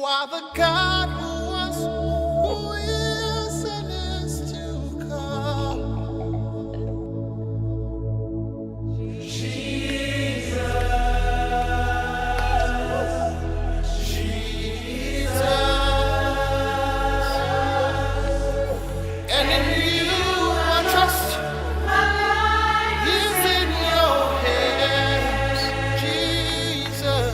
are the God who was, who is, and is to come. And in you I trust. My life is in your hands, Jesus.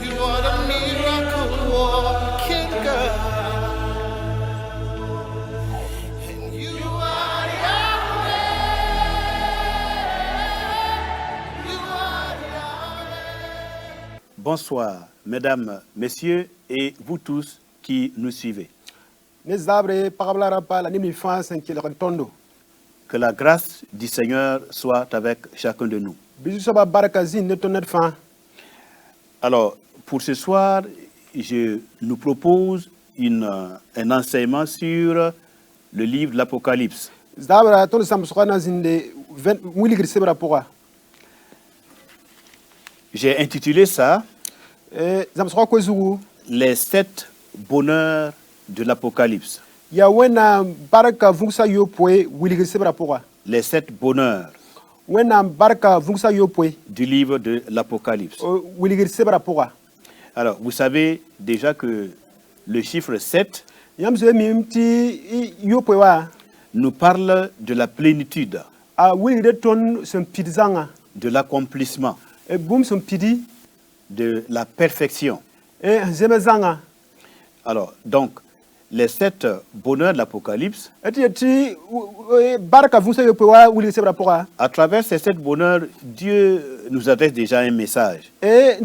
You are the miracle working God. And you are Yahweh. You are Yahweh. Bonsoir, mesdames, messieurs et vous tous qui nous suivez. Que la grâce du Seigneur soit avec chacun de nous. Alors, pour ce soir, je nous propose un enseignement sur le livre de l'Apocalypse. J'ai intitulé ça Les 7 bonheurs de l'Apocalypse. Les 7 bonheurs du livre de l'Apocalypse. Alors, vous savez déjà que le chiffre 7 nous parle de la plénitude, de l'accomplissement, de la perfection. Alors, donc, les 7 bonheurs de l'Apocalypse, à travers ces 7 bonheurs, Dieu nous adresse déjà un message. Le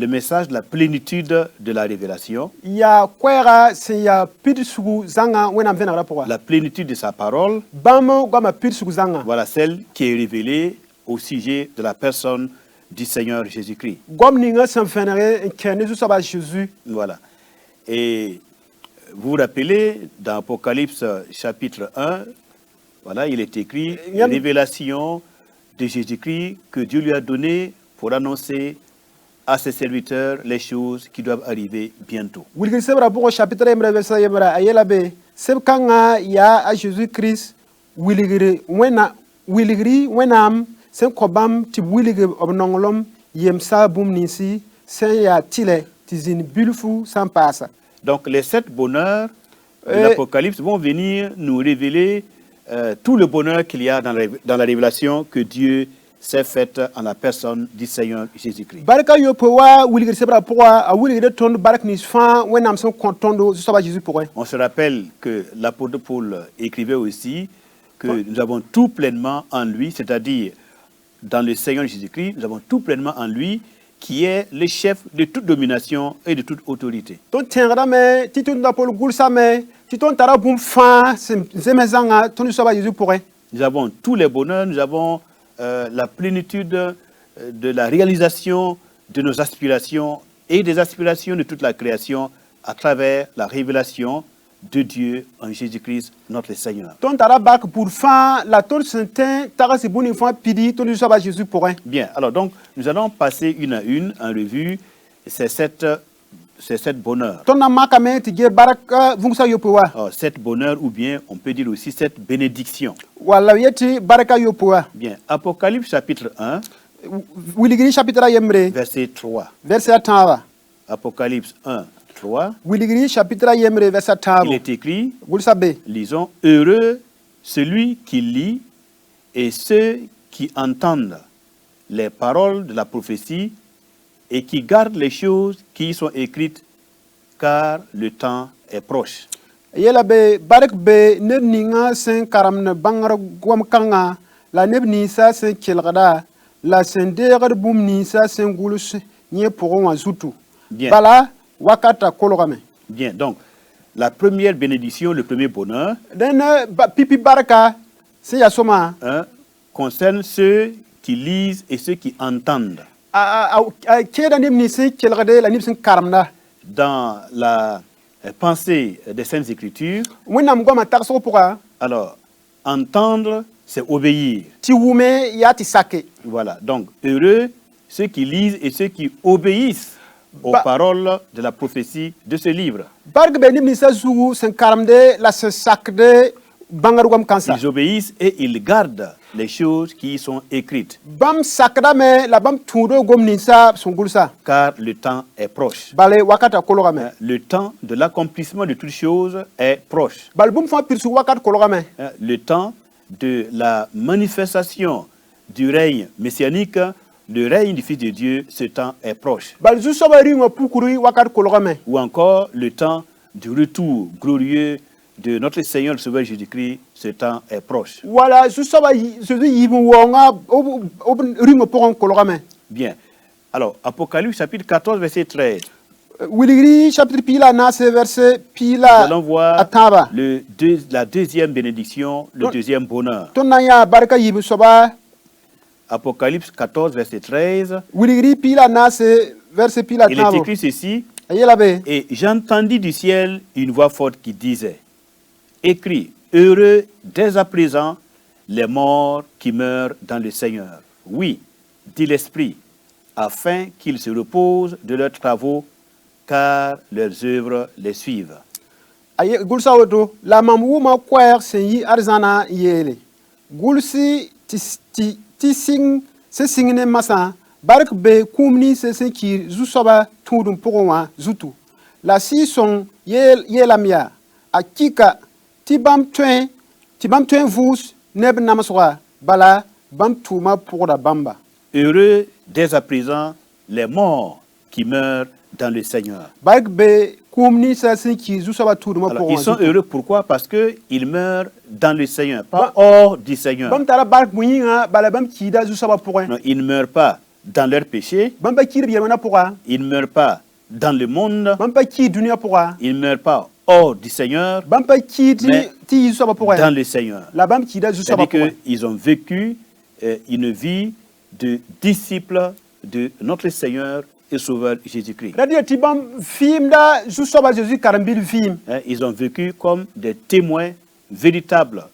message de la plénitude de la révélation, la plénitude de sa parole, voilà celle qui est révélée au sujet de la personne du Seigneur Jésus-Christ. Voilà. Et vous vous rappelez, dans Apocalypse chapitre 1, voilà, il est écrit la révélation de Jésus-Christ que Dieu lui a donnée pour annoncer à ses serviteurs les choses qui doivent arriver bientôt. Donc les 7 bonheurs de l'Apocalypse vont venir nous révéler tout le bonheur qu'il y a dans la révélation que Dieu s'est faite en la personne du Seigneur Jésus-Christ. On se rappelle que l'apôtre Paul écrivait aussi que nous avons tout pleinement en lui, c'est-à-dire dans le Seigneur Jésus-Christ, nous avons tout pleinement en lui, qui est le chef de toute domination et de toute autorité. Nous avons tous les bonheurs, nous avons la plénitude de la réalisation de nos aspirations et des aspirations de toute la création à travers la révélation de Dieu en Jésus-Christ, notre Seigneur. Bien, alors donc, nous allons passer une à une en revue ces 7 bonheurs. 7 bonheurs ou bien on peut dire aussi 7 bénédictions. Bien, Apocalypse chapitre 1, verset 3. Apocalypse 1, 3. Il est écrit, lisons, heureux celui qui lit et ceux qui entendent les paroles de la prophétie et qui gardent les choses qui y sont écrites, car le temps est proche. Bien. Bien, donc, la première bénédiction, le premier bonheur, concerne ceux qui lisent et ceux qui entendent. Dans la pensée des Saintes Écritures, alors, entendre, c'est obéir. ti wume ya ti sake. Voilà, donc heureux ceux qui lisent et ceux qui obéissent aux paroles de la prophétie de ce livre. Barg be ni sa zugu sen karamde la se sakde bangarugam kansa. Ils obéissent et ils gardent les choses qui y sont écrites. Bam sakda me la bam tudo gom ni sa sungulsa. Car le temps est proche. Bale wakata kologame. Le temps de l'accomplissement de toutes choses est proche. Bal bum fa pirsu wakat kologame. Le temps de la manifestation du règne messianique, le règne du Fils de Dieu, ce temps est proche. Bal zu soba ringo pukuri wakat kologame. Ou encore le temps du retour glorieux de notre Seigneur le Sauveur Jésus-Christ, ce temps est proche. Voilà, zu soba zu yibu wonga ringo pokon kologame. Bien. Alors, Apocalypse chapitre 14, verset 13. Wiligri chapitre pila na se verset pila. Nous allons voir ataba. la deuxième bénédiction, le deuxième bonheur. Tonaya barka yibu soba. Apocalypse 14, verset 13. Wiligri pila na se verset pila Il est écrit ceci. Et j'entendis du ciel une voix forte qui disait, écrit, heureux dès à présent les morts qui meurent dans le Seigneur. Oui, dit l'Esprit, afin qu'ils se reposent de leurs travaux, car leurs œuvres les suivent. Aye gulsa woto la mamu ma kwer senyi arzana yele. Gulsi ti sing se singne masa bark be kumni se ki zusoba tudum powa zutu. La si son yelamia akika ti bam twen vus neb namaswa bala bam tuma pour da bamba. Heureux dès à présent les morts qui meurent dans le Seigneur. Bark be kumni se ki zusoba tudum Alors, powa. ils sont heureux pourquoi? Parce qu'ils meurent dans le Seigneur, pas hors du Seigneur. Bam tara bark muinga bala bam kida zusoba powa. Non, ils ne meurent pas dans leur péché. Bamba kir biyamana powa. Ils ne meurent pas dans le monde. Bamba ki dunia powa. Ils ne meurent pas hors du Seigneur, Bamba ki ti zusoba powa. dans le Seigneur. La bam kida zusoba powa. C'est-à-dire qu'ils ont vécu une vie de disciples de notre Seigneur et Sauveur Jésus-Christ. Radio ti bam film da zusoba Jésus karambil film. Ils ont vécu comme des témoins véritables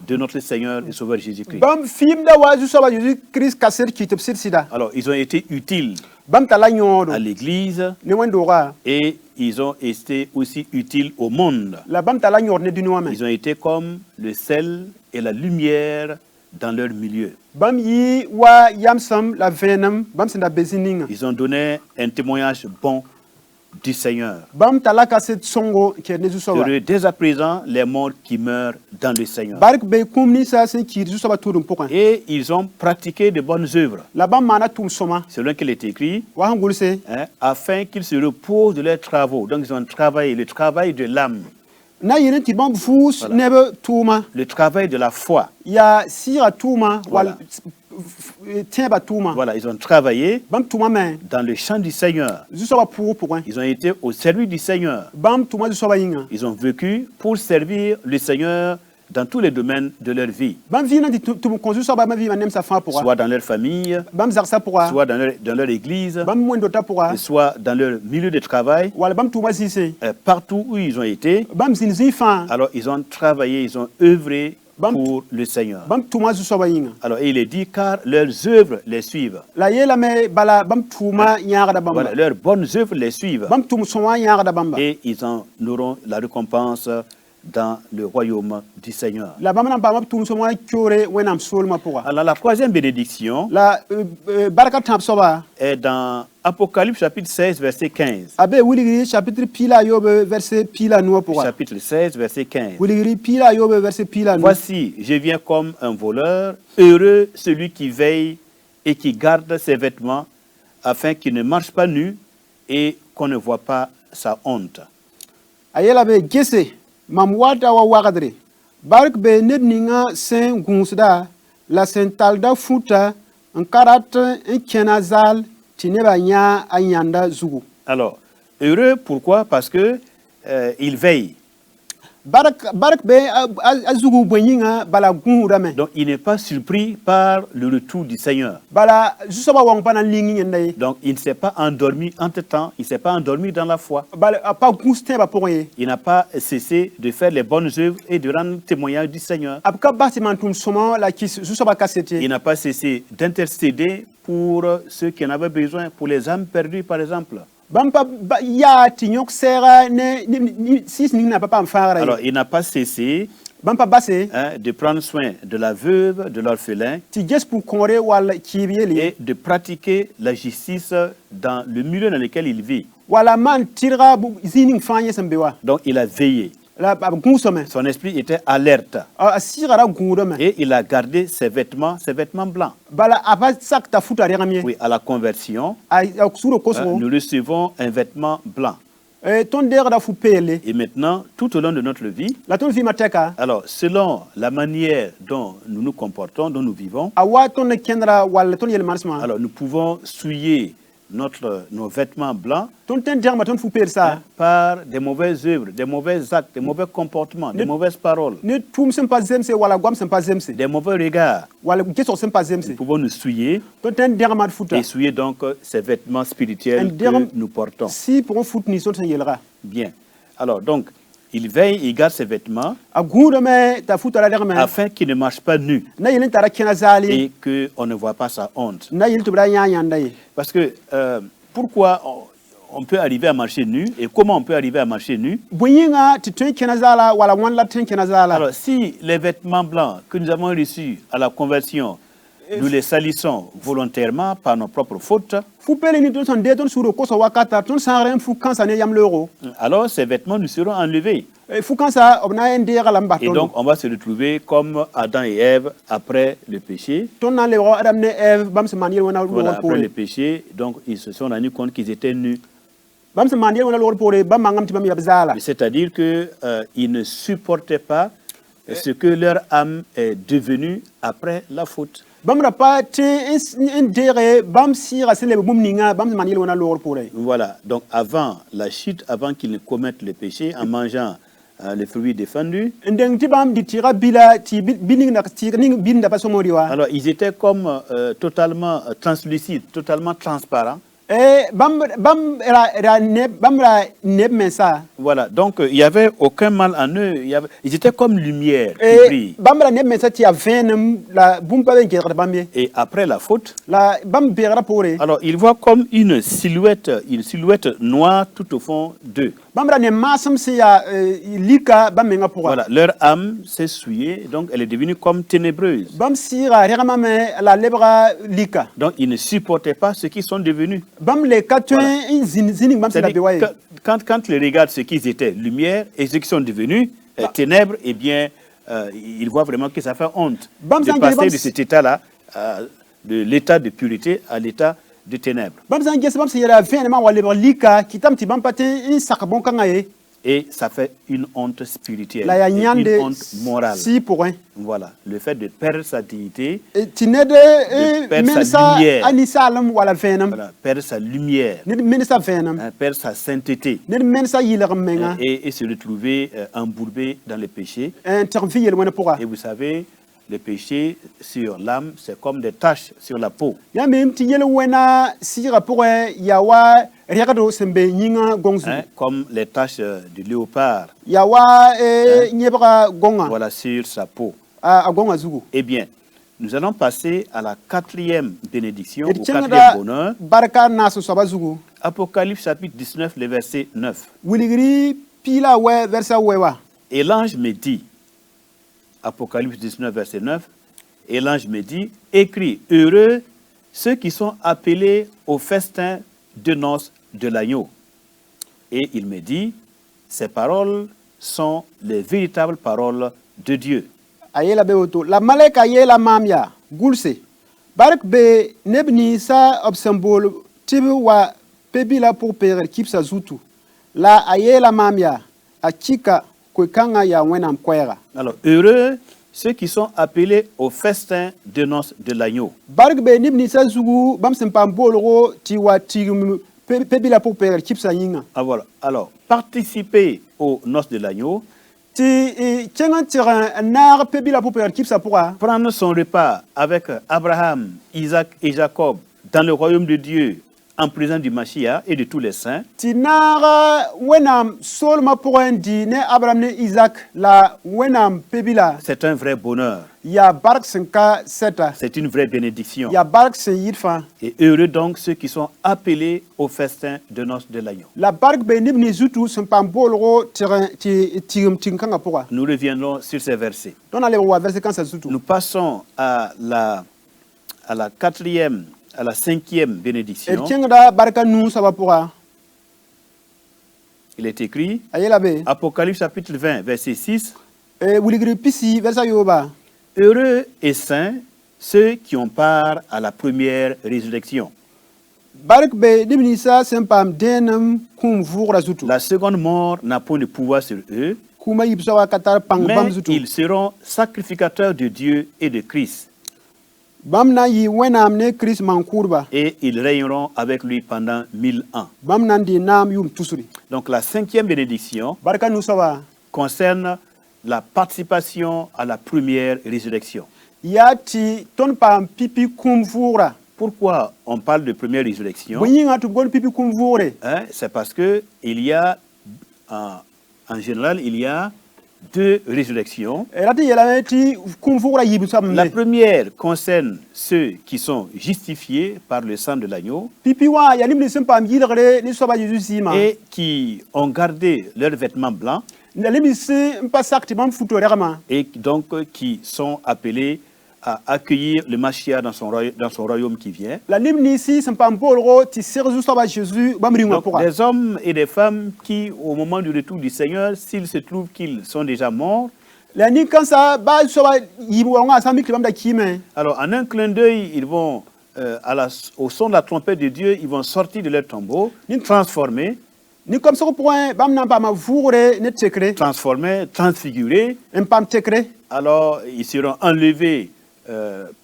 de notre Seigneur et Sauveur Jésus-Christ. Bam film da wa zusoba Jésus Christ kaser ki tepsir sida. Alors, ils ont été utiles Bam tala nyodo. à l'Église Ne wendora. et ils ont été aussi utiles au monde. La bam tala nyor ne dunia me. Ils ont été comme le sel et la lumière dans leur milieu. Bam yi wa yamsam la venam bam senda bezininga. Ils ont donné un témoignage bon du Seigneur. Bam tala kaset songo ke ne zusoba. Heureux dès à présent les morts qui meurent dans le Seigneur. Bark be kumni sa sen ki zusoba tudum poka. Et ils ont pratiqué de bonnes œuvres, La bam mana tum soma. selon qu'il est écrit, Wa hangulse. afin qu'ils se reposent de leurs travaux. Donc ils ont travaillé, le travail de l'âme, Na yene ti bam fus nebe tuma. le travail de la foi. Ya sira tuma Voilà. wal tieba tuma. Voilà, ils ont travaillé Bam tuma me. dans le champ du Seigneur. Zusoba pour. Ils ont été au service du Seigneur. Bam tuma zusoba yinga. Ils ont vécu pour servir le Seigneur dans tous les domaines de leur vie, Bam vina di tum konzu soba bam vina nem sa fa pour. soit dans leur famille, Bam zarsa pour. soit dans leur église, Bam mwendo ta pour. soit dans leur milieu de travail, Wala bam tuma sise. partout où ils ont été. Bam zinzi fa. Alors ils ont travaillé, ils ont œuvré Bam- pour le Seigneur. Bam tuma zusoba yinga. Alors il est dit car leurs œuvres les suivent. La yela me bala bam tuma nyaga da bamba. Voilà, leurs bonnes œuvres les suivent. Bam tum sonwa nyaga da bamba. Et ils en auront la récompense dans le royaume du Seigneur. La bam nan ba map tum sonwa kyore wenam solma pour. Alors la troisième bénédiction La baraka tam soba. est dans Apocalypse chapitre 16, verset 15. Abe wuligri chapitre pila yobe verset pila nuwa pour. Chapitre 16, verset 15. Wuligri pila yobe verset pila nuwa. Voici, je viens comme un voleur, heureux celui qui veille et qui garde ses vêtements, afin qu'il ne marche pas nu et qu'on ne voit pas sa honte. Ayela be gese mam wata wa wagadre. Bark be ned ninga sen gunsda la sen talda futa en karat en kenazal tineba nya anyanda zugu. Alors, heureux, pourquoi? Parce que il veille. barak be azugu boyinga bala gurame. Donc il n'est pas surpris par le retour du Seigneur. Bala jusaba wang pana lingi ndai. Donc il ne s'est pas endormi entre-temps, il ne s'est pas endormi dans la foi. Bala pas guste ba poye. Il n'a pas cessé de faire les bonnes œuvres et de rendre témoignage du Seigneur. Apka bâtiment tum soma la qui jusaba kasete. Il n'a pas cessé d'intercéder pour ceux qui en avaient besoin, pour les âmes perdues par exemple. Bampa ya tinyok sera ne sis ni na papa mfara. Alors il n'a pas cessé Bampa basse de prendre soin de la veuve, de l'orphelin ti jes pour conre wala kibieli et de pratiquer la justice dans le milieu dans lequel il vit. wala man tira zining fanye sembewa. Donc il a veillé. La gusome Son esprit était alerte asira gurame. et il a gardé ses vêtements blancs. Bala aba sakta futa regamie. Oui, à la conversion, Suro koso. nous recevons un vêtement blanc. Ton der da fu pele. Et maintenant, tout au long de notre vie, La ton fi mateka. alors selon la manière dont nous nous comportons, dont nous vivons, Awa ton kendra wala ton yel marsma. alors nous pouvons souiller nos vêtements blancs Ton ten der ma ton fu pele sa. par des mauvaises œuvres, des mauvais actes, des mauvais comportements, des mauvaises paroles, Ne tum sem pas zemse wala gwam sem pas zemse. des mauvais regards. Wala geso sem pas zemse. Nous pouvons nous souiller Ton ten der ma futa. et souiller donc ces vêtements spirituels Un derme- que nous portons. Si pour un foot ni son yelra. Bien. Alors donc, il veille, il garde ses vêtements A gurame ta futa la derme. afin qu'il ne marche pas nu Na yelen tara kena zali. et qu'on ne voit pas sa honte. Na yel to bra nya ndai. Parce que pourquoi on peut arriver à marcher nu et comment on peut arriver à marcher nu? Boyinga ti ton kena zala wala wan la ten kena zala. Alors si les vêtements blancs que nous avons reçus à la conversion, nous les salissons volontairement par nos propres fautes, Fu pele ni ton son de ton suro koso wakata ton sanren fu kansa ne yam loro. alors ces vêtements nous seront enlevés. Fu kansa obna ndera lamba Et ton. donc on va se retrouver comme Adam et Ève après le péché. Ton na le ro adam ne ev bam se manir wona Voilà, loro après le pore. péché, donc ils se sont rendus compte qu'ils étaient nus. Bam se manir wona loro pore bam mangam ti bam yabzala. C'est-à-dire qu'ils ne supportaient pas ce que leur âme est devenue après la faute. Bam rapa te ndere bam sira sele bum ninga bam se manir wona loro pore. Voilà, donc avant la chute, avant qu'ils ne commettent le péché en mangeant les fruits défendus, Ndeng ti bam di tira bila ti bining na ti ning bin da paso moriwa. alors ils étaient comme totalement translucides, totalement transparents. Bam ra neb mensa. Voilà, donc il n'y avait aucun mal en eux, ils étaient comme lumière qui brille. Bam ra neb mensa ti avenem la bum pa ben kera bamye. Et après la faute, La bam bera pore. alors ils voient comme une silhouette noire tout au fond d'eux. Bam ra ne masam se ya lika bam menga pora. Voilà, leur âme s'est souillée, donc elle est devenue comme ténébreuse. Bam sira rema me la lebra lika. Donc ils ne supportaient pas ce qu'ils sont devenus. Bam le katuen Voilà. zining bam se la C'est-à-dire, bewaye. quand ils regardent ce qu'ils étaient, lumière, et ce qu'ils sont devenus, ténèbres, eh bien, ils voient vraiment que ça fait honte Bam de Sangé, passer bam de cet état-là, de l'état de pureté à l'état de ténèbres. Bam zangi bam se yara venema wa lebra lika kitam ti bam pate sakabon kangaye. Et ça fait une honte spirituelle, La ya et une nyande honte morale. si pour un. Voilà, le fait de perdre sa dignité, Ti ne perdre de sa mensa lumière. anisa alam wala venam. voilà, perdre sa lumière, Ne mensa venam. perdre sa sainteté, Ne mensa yiler menga. et se retrouver embourbé dans le péché. Intervi yel wona pora. Et vous savez, le péché sur l'âme, c'est comme des taches sur la peau. Ya mem ti yel wena sira pour ya wa regado sembe nyinga gongzu. Comme les taches du léopard, Ya wa nyebra gonga voilà, sur sa peau. a gonga zugu. Eh bien, nous allons passer à la quatrième bénédiction, Et au tiens quatrième da bonheur. barka naso soba zugu. Apocalypse chapitre 19, le verset 9. Wiligri pila we versa wewa. Et l'ange me dit, Apocalypse 19, verset 9, et l'ange me dit, écris, heureux ceux qui sont appelés au festin de noces de l'agneau. Et il me dit, ces paroles sont les véritables paroles de Dieu. Ayela be oto la malaika yela mamya gulse. Barak be nebni sa obsembol tibi wa pebila pour pere kipsa zutu. La ayela mamya achika kwekanga ya wena mkwera. Alors, heureux ceux qui sont appelés au festin de noces de l'agneau. Barak be nibni sa zugu bam sempamboloro tiwa tigum pebila pour pere kipsa yinga. Ah, voilà. Alors, participer aux noces de l'agneau, ti chengan tira nar pebila pour per kipsa pourra prendre son repas avec Abraham, Isaac et Jacob dans le royaume de Dieu en présence du Mashiach et de tous les saints, ti nar wenam solma pour di ne Abraham ne Isaac la wenam pebila c'est un vrai bonheur. ya bark senka seta C'est une vraie bénédiction. ya bark sen yitfa Et heureux donc ceux qui sont appelés au festin de noces de l'agneau. la bark be nibni zutu sen pam bolro tira ti tigum tinkanga pourra Nous reviendrons sur ces versets. don ale wa verset kan sa zutu Nous passons à la quatrième, à la cinquième et bénédiction. tiengda barka nu saba pourra Il est écrit, ayela be Apocalypse chapitre 20, verset 6, e wuligri pisi versa yoba heureux et saints ceux qui ont part à la première résurrection. bark be nibni sa sen pam denam kum vugra zutu La seconde mort n'a point de pouvoir sur eux, kuma yibsa wa katar pang bam mais zutu ils seront sacrificateurs de Dieu et de Christ, bam na yi wenam ne Chris mankurba et ils régneront avec lui pendant 1000 ans. bam nan di nam yum tusuri Donc la cinquième bénédiction barka nu saba concerne la participation à la première résurrection. ya ti ton pam pipi kum vugra Pourquoi on parle de première résurrection? bunyi tu gon pipi kum vugre Hein, c'est parce que il y a, en général, il y a deux résurrections. rati yela ti kum vugra yibsa La me première concerne ceux qui sont justifiés par le sang de l'agneau pipi wa ya nimni sen pam yilgre ni soba Jesus sima et qui ont gardé leurs vêtements blancs na limi se mpa sakti bam futo rema et donc qui sont appelés à accueillir le Mashiach dans son royaume qui vient. la nimni si sen pam bolro ti serzu soba Jesus bam ringa Donc, pourra des hommes et des femmes qui, au moment du retour du Seigneur, s'il se trouve qu'ils sont déjà morts, la ni kansa ba soba yibu nga sami klibam da kime alors en un clin d'œil, ils vont, au son de la trompette de Dieu, ils vont sortir de leur tombeau, transformés, ni comme ça point bam nan pam vugre ne tekre transfigurés. en pam tekre Alors ils seront enlevés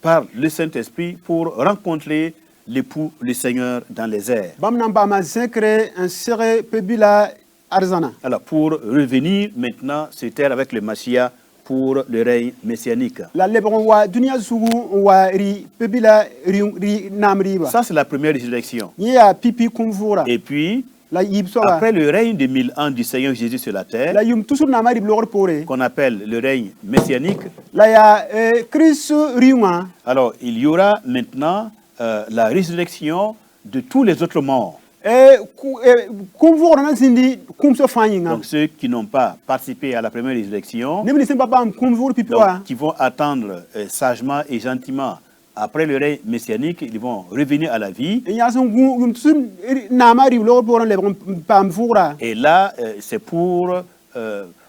par le Saint-Esprit pour rencontrer l'époux, le Seigneur, dans les airs. bam nan pam zekre en sere pebila arzana Alors pour revenir maintenant sur terre avec le Mashiach pour le règne messianique. la lebron wa dunia zugu wa ri pebila ri namri ba Ça, c'est la première résurrection. ya pipi kum vura Et puis, la yib soba après le règne de 1000 ans du Seigneur Jésus sur la terre, la yum tusur na mari blor pore qu'on appelle le règne messianique, la ya Chris riuma alors il y aura maintenant la résurrection de tous les autres morts. kum vura na zindi kum so fanyinga Donc ceux qui n'ont pas participé à la première résurrection, nimni sen papa kum vura pipi donc, wa qui vont attendre sagement et gentiment après le règne messianique, ils vont revenir à la vie. ya son yum tusur na mari blor pore lebron pam vura Et là, c'est pour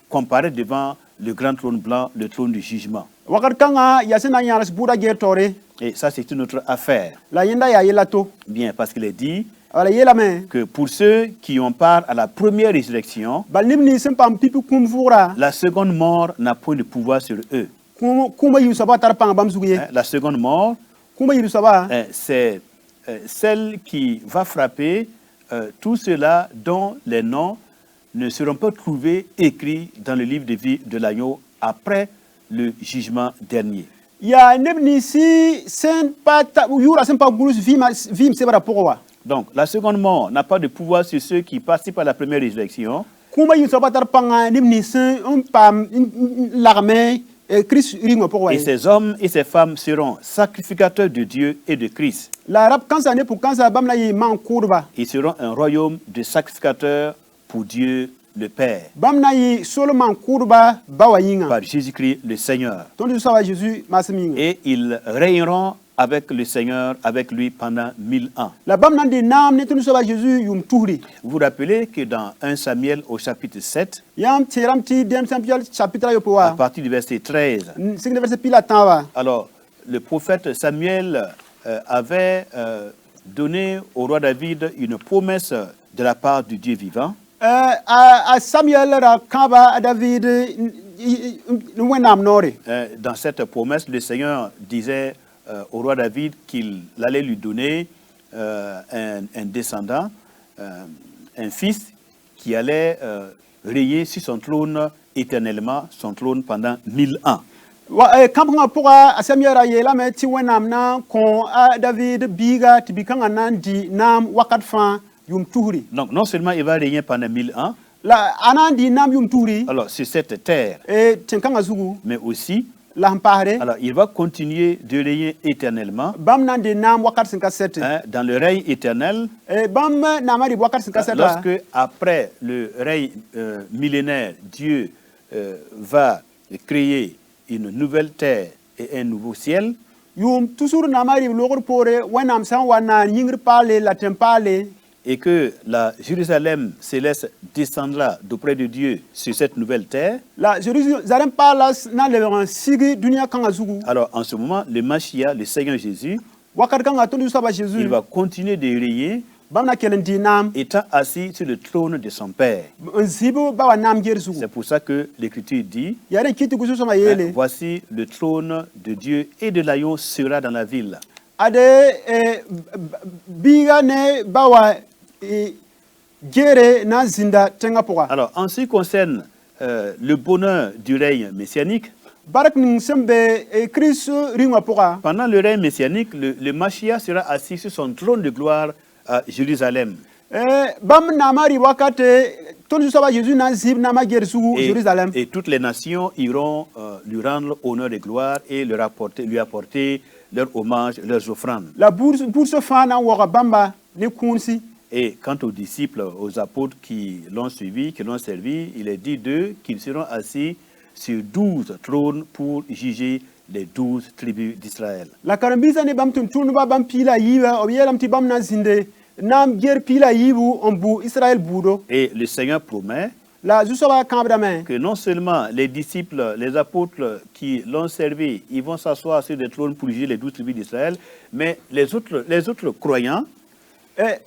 comparer devant le grand trône blanc, le trône du jugement. wakar kanga ya sen na yaras buda gertore Et ça, c'est une autre affaire. la yenda ya yelato Bien, parce qu'il est dit wala yela me que pour ceux qui ont part à la première résurrection, bal nimni sen pam pipi kum vura la seconde mort n'a point de pouvoir sur eux. kuma yim saba tar pang bam zuguye Hein, la seconde mort, kuma yim saba c'est celle qui va frapper tous ceux-là dont les noms ne seront pas trouvés écrits dans le livre de vie de l'agneau après le jugement dernier. ya nebni si sen pata yura sen pa gulus vim sebara pourwa Donc, la seconde mort n'a pas de pouvoir sur ceux qui participent à la première résurrection. kuma yim saba tar panga nebni sen pam l'armée Christ ringo pourwa Et ces hommes et ces femmes seront sacrificateurs de Dieu et de Christ. la rap kansa ne pour kansa bam la yi man kurba Ils seront un royaume de sacrificateurs pour Dieu le Père, bam na yi Solomon kurba bawa yinga par Jésus-Christ le Seigneur. ton du sawa Jésus masminga Et ils régneront avec le Seigneur, avec lui pendant 1000 ans. la bam nan di nam ne ton du sawa Jésus yum tuhri Vous vous rappelez que dans 1 Samuel au chapitre 7, yam tiram ti dem Samuel chapitre yo à poa partir du verset 13, signe verset pila tawa alors le prophète Samuel avait donné au roi David une promesse de la part du Dieu vivant. a Samuel ra kaba a David wenam nore Dans cette promesse, le Seigneur disait au roi David qu'il allait lui donner un descendant, un fils qui allait régner sur son trône éternellement, son trône pendant 1000 ans. Kampanga puga asamiara yela me ti wenam na kon a David biga ti bikanga nan di nam wakat fan yum tuhri. Donc non seulement il va régner pendant 1000 ans, La anan di nam yum tuhri. alors sur cette terre, Tenkanga zugu mais aussi, la mpare. alors il va continuer de régner éternellement Bam nan di nam wakat sinka sete. dans le règne éternel. Bam namari wakat sinka sete. Lorsque après le règne millénaire, Dieu va créer une nouvelle terre et un nouveau ciel, Yum toujours namari logor pore wenam san wana yingir pale la tempale. et que la Jérusalem céleste descendra d'auprès de Dieu sur cette nouvelle terre, La Jérusalem palace na le sigi dunia kanga zugu. alors en ce moment, le Machia, le Seigneur Jésus, Wakat kanga tondu saba Jésus. il va continuer de régner, Bam na kelen di nam. étant assis sur le trône de son Père. Nzibo bawa nam ger zugu. C'est pour ça que l'Écriture dit, Yare kiti gusu sama yele. voici le trône de Dieu et de l'agneau sera dans la ville. Ade biga ne bawa gere na zinda tenga poka. Alors, en ce qui concerne le bonheur du règne messianique, Barak ning sembe Christ ringwa poka. pendant le règne messianique, le Machia sera assis sur son trône de gloire à Jérusalem. Bam namari wakate tondu saba Jésus na zib na ma ger zugu Jérusalem. Et toutes les nations iront lui rendre honneur et gloire et lui apporter leur hommage, leurs offrandes. La bourse fana waka bamba ne kunsi. Et quant aux disciples, aux apôtres qui l'ont suivi, qui l'ont servi, il est dit d'eux qu'ils seront assis sur 12 trônes pour juger les 12 tribus d'Israël. La karambisa ne bam tunu ba bam pila yiwa oyelam ti bam na zinde nam ger pila yibu ombu Israël budo. Et le Seigneur promet La jusaba kambdame. que non seulement les disciples, les apôtres qui l'ont servi, ils vont s'asseoir sur des trônes pour juger les 12 tribus d'Israël, mais les autres croyants,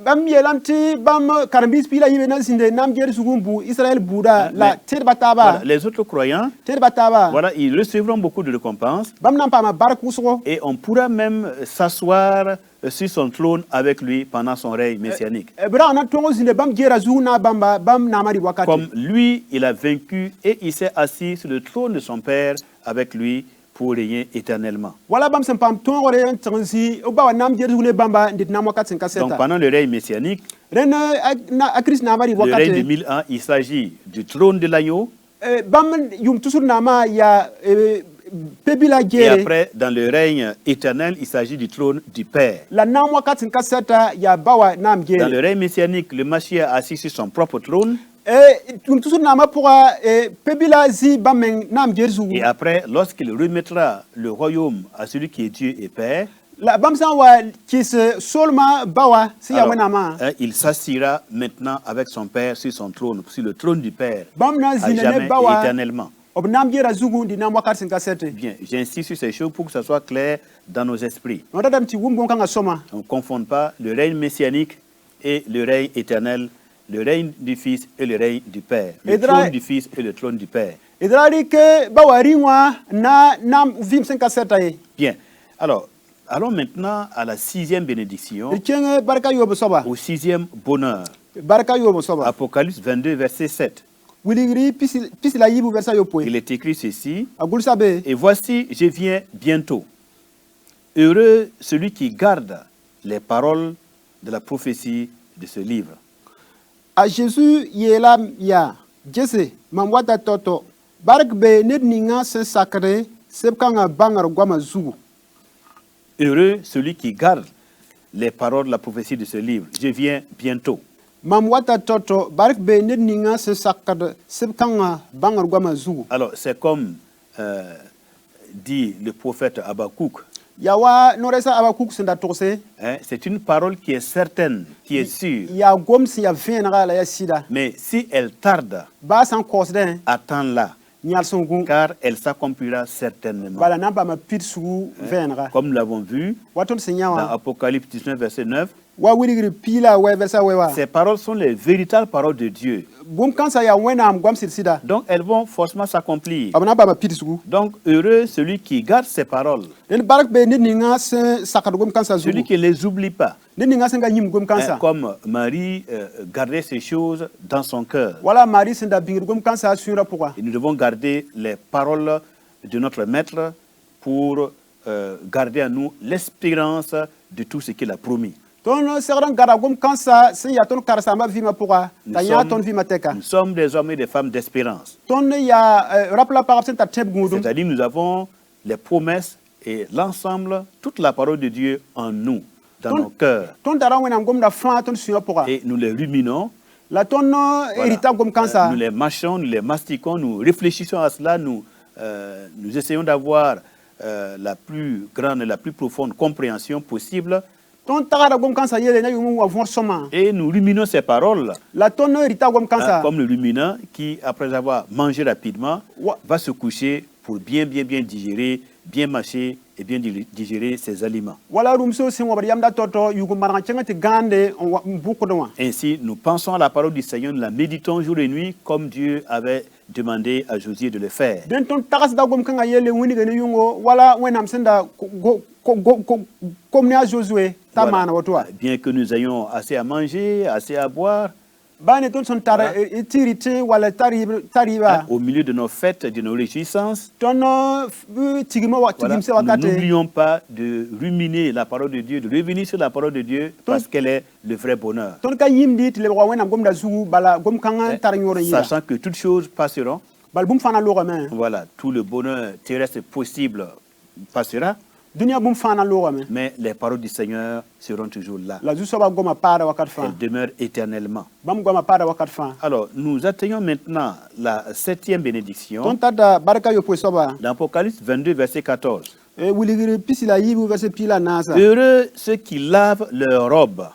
Bam yelam ti bam karambis pila yiwe na zinde nam ger sugumbu Israël buda la ter bataba. voilà, les autres croyants, Ter bataba. voilà, ils recevront beaucoup de récompenses Bam nam pa ma barakusro. et on pourra même s'asseoir sur son trône avec lui pendant son règne messianique. Bra na tongo zinde bam gera zuna bamba bam namari wakati. Comme lui, il a vaincu et il s'est assis sur le trône de son Père avec lui pour régner éternellement. Wala bam sem pam tongo re tsanzi o ba nam ger zune bamba ndit nam wakati Donc kaseta. pendant le règne messianique, Ren na Christ namari le règne de wakati. 1000 ans, il s'agit du trône de l'agneau. Bam yum toujours nama ya pebila Et gere. après, dans le règne éternel, il s'agit du trône du Père. La nam wakati kaseta ya bawa nam Dans gere. le règne messianique, le Machia assis sur son propre trône. Toujours nama pourra pebila zi bameng nam ger zugu. Et après, lorsqu'il remettra le royaume à celui qui est Dieu et Père, La bamsa wa kis solma bawa si ya alors, wenama. il s'assira maintenant avec son Père sur son trône, sur le trône du Père, Bam na à zinene jamais et bawa. éternellement. Ob nam gera zugu di nam wakati kasete. Bien, j'insiste sur ces choses pour que ça soit clair dans nos esprits. On radam ti wum gonka nga soma. On ne confond pas le règne messianique et le règne éternel, le règne du Fils et le règne du Père, le trône du Fils et le trône du Père. Idrali ke bawa ringwa na nam vim kaseta ye. Bien, alors, allons maintenant à la 6e bénédiction, Ikenge baraka yobo soba. au 6e bonheur. Baraka yobo soba. Apocalypse 22, verset 7. Wiligri pisi la yibu versa yo poe. Il est écrit ceci, Agul sabe. et voici, je viens bientôt. Heureux celui qui garde les paroles de la prophétie de ce livre. A Jésus yela ya. Jesse mamwata toto. Barak be ned ninga se sacré sepkanga bangar gwama zugu. Heureux celui qui garde les paroles de la prophétie de ce livre. Je viens bientôt. Mamwata toto barak be ned ninga se sacré sepkanga bangar gwama zugu. Alors, c'est comme dit le prophète Habakkuk. Yawa noresa abakuk senda tokse. Hein, c'est une parole qui est certaine, qui est sûre. Ya gom si ya venra la ya sida. Mais si elle tarde, Ba san kosden. attends-la, Nyal songu. car elle s'accomplira certainement. Bala namba ma pit sugu venra. Comme nous l'avons vu Waton dans senyawa. Apocalypse 19, verset 9, wa wiligri pila we versa we wa Ces paroles sont les véritables paroles de Dieu. gum kansa ya wena gwam sida Donc elles vont forcément s'accomplir. abana baba pitisugu Donc heureux celui qui garde ces paroles, den barak be ni ninga se sakad gum kansa celui zugu qui ne les oublie pas. ni ninga se nga nyim gum kansa Comme Marie gardait ces choses dans son cœur. wala mari senda bingir gum kansa sura pourquoi Et nous devons garder les paroles de notre Maître pour garder à nous l'espérance de tout ce qu'il a promis. ton segran gara gum kansa se ya ton karsa ma vima pourquoi ta ya ton vima teka Nous sommes des hommes et des femmes d'espérance. ton ya rapla par absent ta teb gudum C'est-à-dire nous avons les promesses et l'ensemble, toute la parole de Dieu en nous, dans nos cœurs. ton dara wena gum da fa ton sura pourquoi Et nous les ruminons, la ton voilà. hérita gum kansa Nous les mâchons, nous les mastiquons, nous réfléchissons à cela, nous essayons d'avoir la plus grande et la plus profonde compréhension possible. ton tagara gum kansa yele na yumu wa von soma Et nous ruminons ces paroles, la ton hérita gum kansa comme le ruminant qui, après avoir mangé rapidement, Wa- va se coucher pour bien digérer, bien mâcher et bien digérer ses aliments. wala rum so sin wabar yamda toto yugo maranga chenga te gande buko do wa Ainsi, nous pensons à la parole du Seigneur, nous la méditons jour et nuit, comme Dieu avait demandé à Josué de le faire. den ton tagas da gum kanga yele wini gane yungo wala wenam senda comme ne a Josué ta Voilà. mana wato wa Bien que nous ayons assez à manger, assez à boire, bane ton son tara tirite wala tariba au milieu de nos fêtes, de nos réjouissances, ton tigima wa voilà, tigimse nous wakate n'oublions pas de ruminer la parole de Dieu, de revenir sur la parole de Dieu, parce qu'elle est le vrai bonheur. ton ka yimdi tile wa wenam gum da zugu bala gum kanga tar nyoro yira Sachant que toutes choses passeront, bal bum fana lo men voilà, tout le bonheur terrestre possible passera, dunia bum fana lo men mais les paroles du Seigneur seront toujours là. la zu soba goma para wakat fa Elles demeurent éternellement. bam goma para wakat fa Alors, nous atteignons maintenant la 7e bénédiction ton tada baraka yo po soba dans Apocalypse 22, verset 14. wuligiri pisila yibu verse pila nasa Heureux ceux qui lavent leurs robes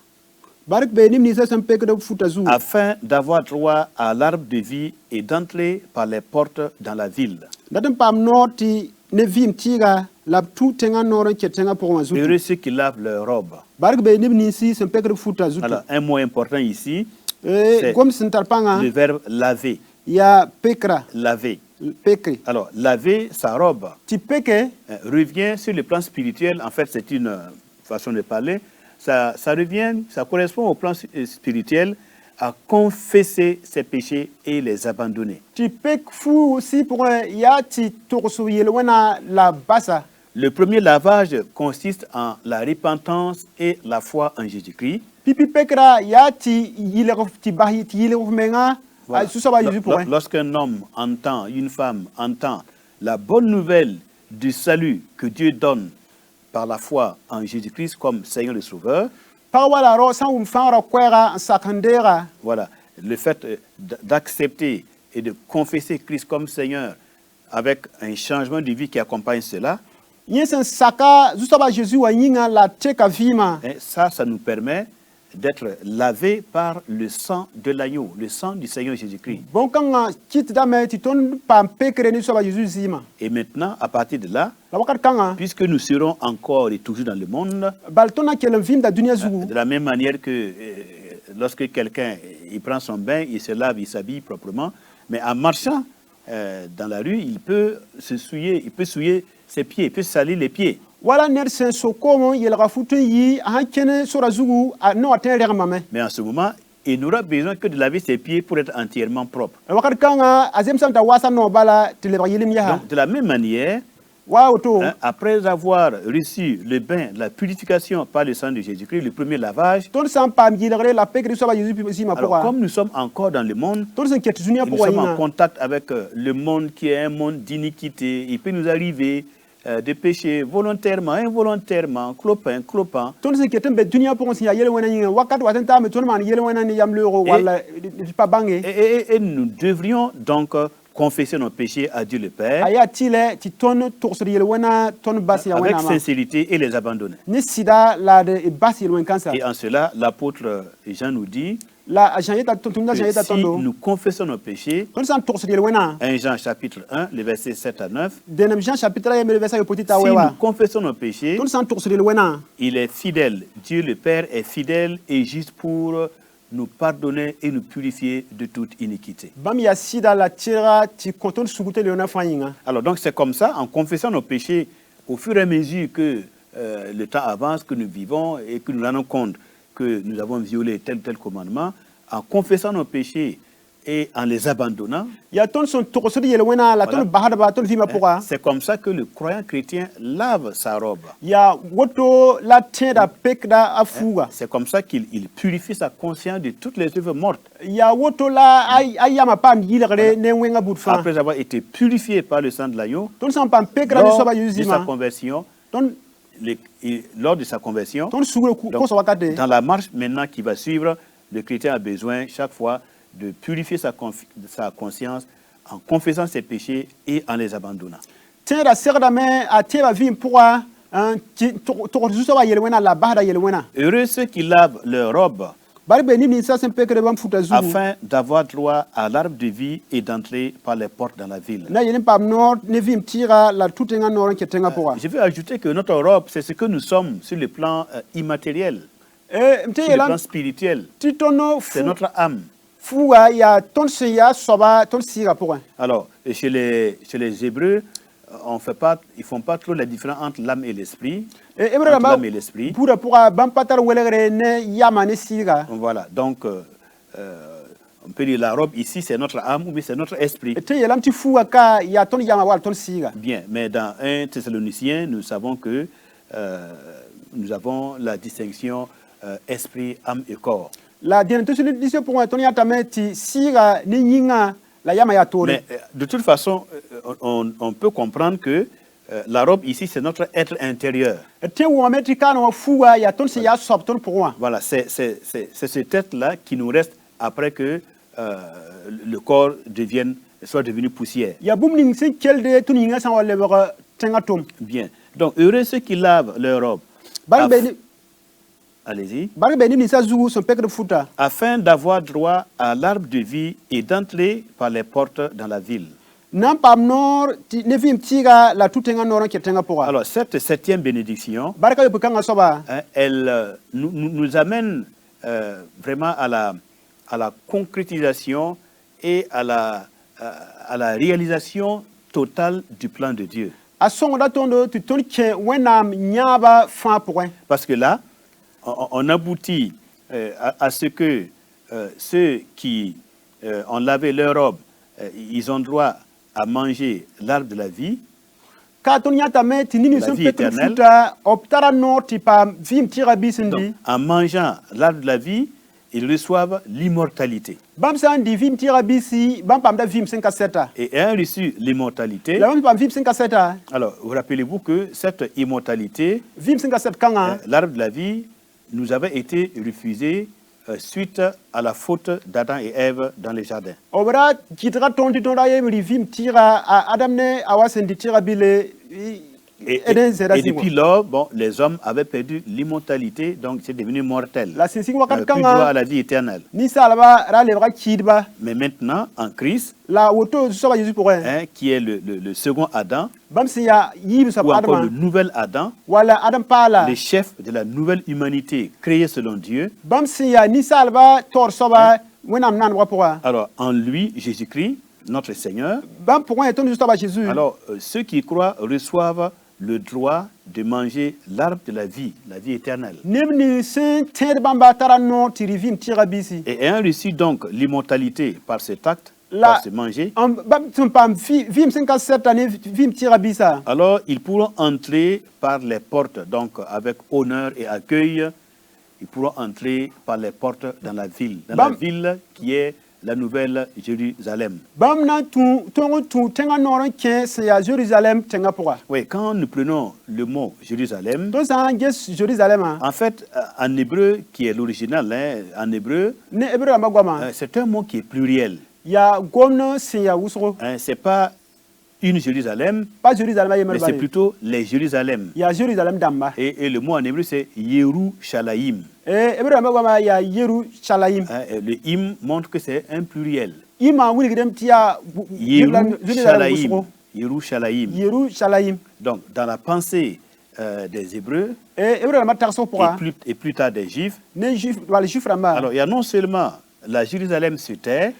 barik be nimni se sem pek de futa zu afin d'avoir droit à l'arbre de vie et d'entrer par les portes dans la ville. datem pam noti ne vim tiga la tu tenga noro ke tenga pour mazu Heureux ceux qui lavent leurs robes. barik be nimni si sem pek de futa zu Alors, un mot important ici, c'est gom sintar panga le verbe laver. ya pekra Laver. pekri Alors, laver sa robe ti peke revient sur le plan spirituel. En fait, c'est une façon de parler. Ça correspond au plan spirituel à confesser ses péchés et les abandonner. ti pek fu aussi pour ya ti tokoso yele wana la basa Le premier lavage consiste en la repentance et la foi en Jésus-Christ. pipi pekra ya ti yile ti bahi ti yile menga Voilà. su soba yuzu pour Lorsqu'un homme entend, une femme entend la bonne nouvelle du salut que Dieu donne par la foi en Jésus-Christ comme Seigneur et Sauveur, pawala ro san fara kwera sakandera voilà, le fait d'accepter et de confesser Christ comme Seigneur avec un changement de vie qui accompagne cela, yesen saka zu soba Jésus wa yinga la teka vima et ça nous permet d'être lavé par le sang de l'agneau, le sang du Seigneur Jésus-Christ. bon kanga kit dame ti ton pam pekre ni soba Jésus zima Et maintenant, à partir de là, la wakat kanga puisque nous serons encore et toujours dans le monde, bal tona kelen vim da dunia zugu de la même manière que lorsque quelqu'un il prend son bain, il se lave, il s'habille proprement, mais en marchant dans la rue, il peut se souiller, il peut souiller ses pieds, il peut salir les pieds. wala ner sen sokomo yel gafutu yi ha kene sora zugu no atere mame Mais en ce moment, il n'aura besoin que de laver ses pieds pour être entièrement propre. la wakat kanga azem sam ta wasa no bala tile ba yilim ya Donc, de la même manière, wa auto après avoir reçu le bain, la purification par le sang de Jésus-Christ, le premier lavage, ton sam pam yilere la pekre soba Jésus zima alors pour comme nous sommes encore dans le monde, ton sen ket dunia et nous pour sommes en yinga contact avec le monde qui est un monde d'iniquité, il peut nous arriver de pécher volontairement, involontairement, clopin. ton sen ketem be dunia pour sin ya yele wana yinga wakat watenta me ton man yele wana ni yam lero wala pa bange Et nous devrions donc confesser nos péchés à Dieu le Père aya tile ti ton torsor yele wana ton basi ya avec wana ma sincérité et les abandonner. ni sida la de basi yele wana kansa Et en cela, l'apôtre Jean nous dit la a janye ta tun da que janye ta si tondo nous confessons nos péchés, ton san toxo de wena 1 Jean chapitre 1, les versets 7 à 9, denam Jean chapitre ya mere verset petit ta si nous wewa confessons nos péchés, ton san toxo de wena il est fidèle. Dieu le Père est fidèle et juste pour nous pardonner et nous purifier de toute iniquité. bam ya sida la tira ti konton sugute le na fanyinga Alors donc c'est comme ça, en confessant nos péchés, au fur et à mesure que le temps avance, que nous vivons et que nous rendons compte que nous avons violé tel ou tel commandement, en confessant nos péchés et en les abandonnant, ya ton son toxo de wena la ton Voilà. bahada ba ton vima pourra c'est comme ça que le croyant chrétien lave sa robe. ya woto la tenda pekda afuga C'est comme ça qu'il purifie sa conscience de toutes les œuvres mortes. ya woto la ayama pam yilere ne wenga butfa Après avoir été purifié par le sang de l'agneau, ton san pam pekra de lors soba de sa yuzima conversion, ton lors de sa conversion, ton sugule ku donc, ko so wakate dans la marche maintenant qui va suivre, le chrétien a besoin chaque fois de purifier sa conscience en confessant ses péchés et en les abandonnant. tenda serda me a teba vim pourra to so ba yele wena la bahada yele wena Heureux ceux qui lavent leur robe bari be ni sa sen pekre bam futa zulu afin d'avoir droit à l'arbre de vie et d'entrer par les portes dans la ville. na yele pam nord ne vim tira la tutenga noron ketenga pourra Je veux ajouter que notre robe, c'est ce que nous sommes sur le plan immatériel, mte sur le plan yela spirituel. titono C'est notre âme. fuga ya ton se ya soba ton sira pourra Alors, et chez les Hébreux, ils font pas trop la différence entre l'âme et l'esprit. ebre Entre ma l'âme et l'esprit. pura pourra bam patar welegre ne yama ne sira Voilà, donc on peut dire la robe ici, c'est notre âme ou bien c'est notre esprit. te yelam ti fuga ka ya ton yama wal ton sira Bien, mais dans 1 Thessaloniciens, nous savons que nous avons la distinction esprit, âme et corps. la den to sulu dise pourra ton ya tameti sira ni yinga la yama ya tore Mais de toute façon, on peut comprendre que la robe ici, c'est notre être intérieur. te wo metri kana fuga ya ton se ya sob ton pourra Voilà, c'est cette tête-là qui nous reste après que le corps soit devenu poussière. ya bum ning sen kelde tun yinga san wale ba tenga tom Bien. Donc, heureux ceux qui lavent leur robe. bari be ni Allez-y. bari be ni sa zugu son pekre futa Afin d'avoir droit à l'arbre de vie et d'entrer par les portes dans la ville. nan pam nor ti ne vim tira la tutenga noron ketenga pourra Alors, cette septième bénédiction, baraka yo kanga soba hein, elle nous amène vraiment à la concrétisation et à la réalisation totale du plan de Dieu. a songo da tondo ti ton ke wenam nyaba fa pourra Parce que là, on aboutit à ce que ceux qui ont lavé leur robe, ils ont droit à manger l'arbre de la vie, ka ton yata me ti nini La son vie pekre éternelle. futa optara nor ti pam vim tira bisindi donc, en mangeant l'arbre de la vie, ils reçoivent l'immortalité. bam san di vim tira bisi bam pam da vim 57 Et ayant reçu l'immortalité, la bam pam vim 57 alors vous rappelez-vous que cette immortalité, vim 57 kanga l'arbre de la vie, nous avait été refusé suite à la faute d'Adam et Ève dans le jardin. obra kitra tondi tonda ye mi vim tira a adam ne awasen di tira bile Et zera depuis lors, bon, les hommes avaient perdu l'immortalité, donc c'est devenu mortel. la sinsin wakat Plus droit à kanga la vie éternelle. ni salaba ra le bra kidba Mais maintenant, en Christ, la woto so ba Jésus pour un qui est le second Adam, bam si ya yib sa ou encore le adam nouvel Adam, wala adam pala le chef de la nouvelle humanité créée selon Dieu, bam si ya ni salba tor so ba wenam nan wa pour un alors en lui, Jésus-Christ, notre Seigneur, bam pour un ton so ba Jésus alors ceux qui croient reçoivent le droit de manger l'arbre de la vie éternelle. nimni sen ter bamba tara no ti vim tira bisi Et ayant reçu donc l'immortalité par cet acte, La- par ce manger, bam tum pam vim 57 ne vim tira bisa alors ils pourront entrer par les portes, donc avec honneur et accueil, ils pourront entrer par les portes dans la ville qui est la nouvelle Jérusalem. bam na tu tenga noron ke se ya Jérusalem tenga pourra Oui, quand nous prenons le mot Jérusalem, to sa ges Jérusalem en fait, en hébreu, qui est l'original, hein, en hébreu, ne ebra magwama c'est un mot qui est pluriel. ya gomno se ya usro Hein, c'est pas une Jérusalem, pas Jérusalem mais yemer c'est bari plutôt les Jérusalem. ya Jérusalem damba Et le mot en hébreu, c'est Yerushalayim. Ibrahim ba ya Yerushalayim Hein, et le im montre que c'est un pluriel. ima wuli gidem tia Yerushalayim. Yerushalayim. Yerushalayim Donc, dans la pensée des Hébreux Ibrahim tarso pourra et plus tard des Juifs, ne juif wala juif ramba alors il y a non seulement la Jérusalem sur terre,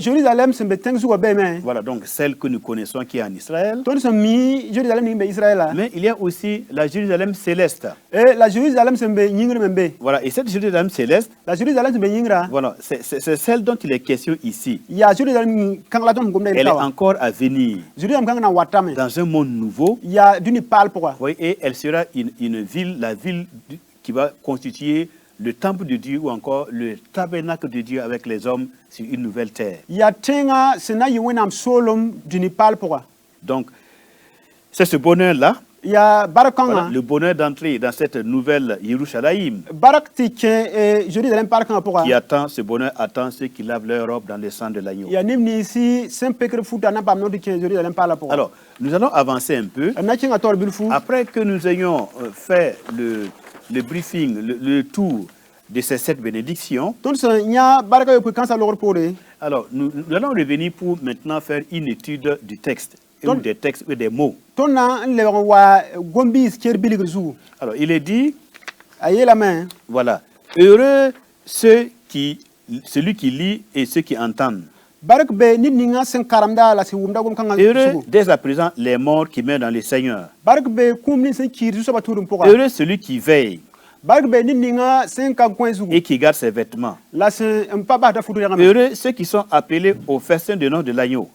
Jérusalem se beteng zuwa beme voilà donc celle que nous connaissons qui est en Israël, ton se mi Jérusalem ni be Israël mais il y a aussi la Jérusalem céleste. la Jérusalem se be nyingre membe Voilà, et cette Jérusalem céleste, la Jérusalem se be nyingra voilà, c'est celle dont il est question ici. ya Jérusalem kangla ton gomna Elle est encore à venir Jérusalem kangna watame dans un monde nouveau. ya duni pal pourquoi Oui, et elle sera une ville, la ville qui va constituer le temple de Dieu ou encore le tabernacle de Dieu avec les hommes sur une nouvelle terre. ya tenga sena yiwenam solom duni pal pourquoi Donc, c'est ce bonheur-là, ya barakanga voilà, le bonheur d'entrer dans cette nouvelle Yerushalayim, barak ti ke Jérusalem parkanga pourquoi qui attend, ce bonheur attend ceux qui lavent leur robe dans le sang de l'agneau. ya nimni si sempekre futa na pam no di ke Jérusalem pala pourquoi Alors, nous allons avancer un peu. na kinga tor bilfu Après que nous ayons fait le briefing, le tour de ces 7 bénédictions, ton se nya baraka yo kansa lor pore alors nous allons revenir pour maintenant faire une étude du texte, ou des textes ou des mots. ton na le wa gombis ker biligr zu Alors, il est dit, aye la main voilà, heureux celui qui lit et ceux qui entendent. barak be nit ninga sen karamda la si wumda gom kanga Heureux sugu dès à présent les morts qui meurent dans le Seigneur. barak be kumni sen kiri so baturum pourquoi Heureux celui qui veille barak be nit ninga sen ka coin sugu et qui garde ses vêtements. la sen pa ba ta futu yanga Heureux ceux qui sont appelés au festin de nom de l'agneau.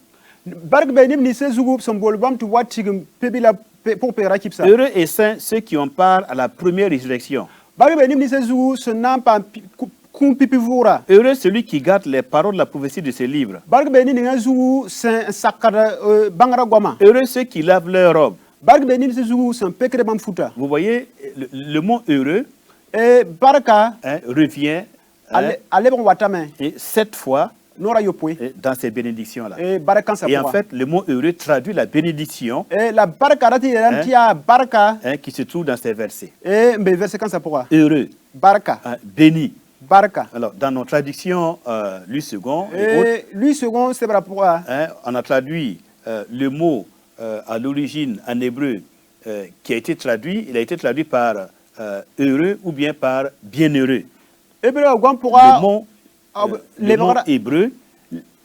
barak be nit ni se sugu som bol bam tu watigum pebila pour pera kipsa Heureux et saints ceux qui ont part à la première résurrection. barak be nit ni se sugu se nam pa kum pipi vura Heureux celui qui garde les paroles de la prophétie de ce livre. barak be nit ninga sugu sen sakara bangara goma Heureux ceux qui lavent leur robe. barak be nit se sugu sen pekre bam futa Vous voyez, le mot heureux baraka revient ale bon watame et 7 fois nora yopwe dans ces bénédictions-là. barakan sa Et en fait, le mot heureux traduit la bénédiction la baraka rati ram tia baraka qui se trouve dans ces versets. mbe verset kan sa pourquoi Heureux, baraka béni. baraka Alors, dans nos traductions, Louis II et autres, lui second c'est pourquoi on a traduit le mot à l'origine en hébreu qui a été traduit, il a été traduit par heureux ou bien par bienheureux. hébreu gwan Le pourquoi mot, le mot hébreu,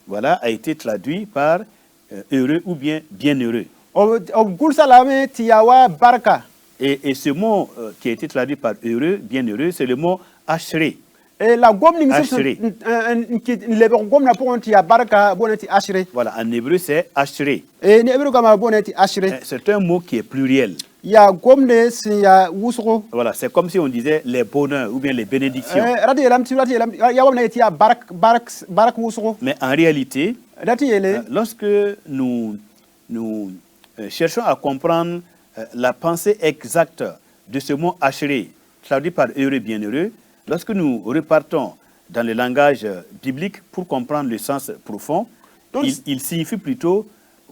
voilà, a été traduit par heureux ou bien bienheureux. gul salame tiyawa baraka Et ce mot qui a été traduit par heureux, bienheureux, c'est le mot ashré. la gom ning Ashré. le gom na pour tiya baraka bonati ashre Voilà, en hébreu, c'est ashré. ni hébreu kama bonati ashre C'est un mot qui est pluriel. ya gom de si ya wusro Voilà, c'est comme si on disait les bonheurs ou bien les bénédictions. rati elam ti rati elam ya wam na tiya barak wusro Mais en réalité, rati ele lorsque nous cherchons à comprendre la pensée exacte de ce mot ashré, traduit par heureux, bienheureux, lorsque nous repartons dans le langage biblique pour comprendre le sens profond, il signifie plutôt